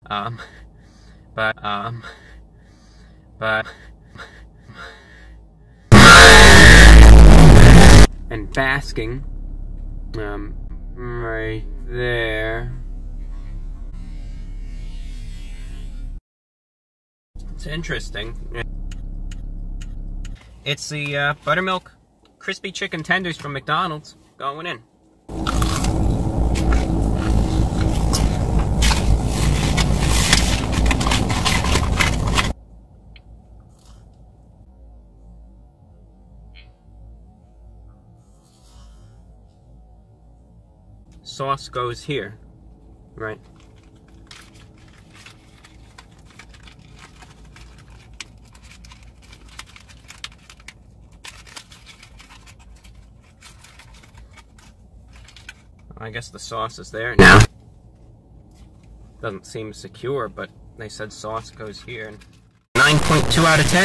but and basking, right there. It's interesting. It's the buttermilk crispy chicken tenders from McDonald's going in. Sauce goes here, right? I guess the sauce is there now. Doesn't seem secure, but they said sauce goes here. 9.2 out of 10.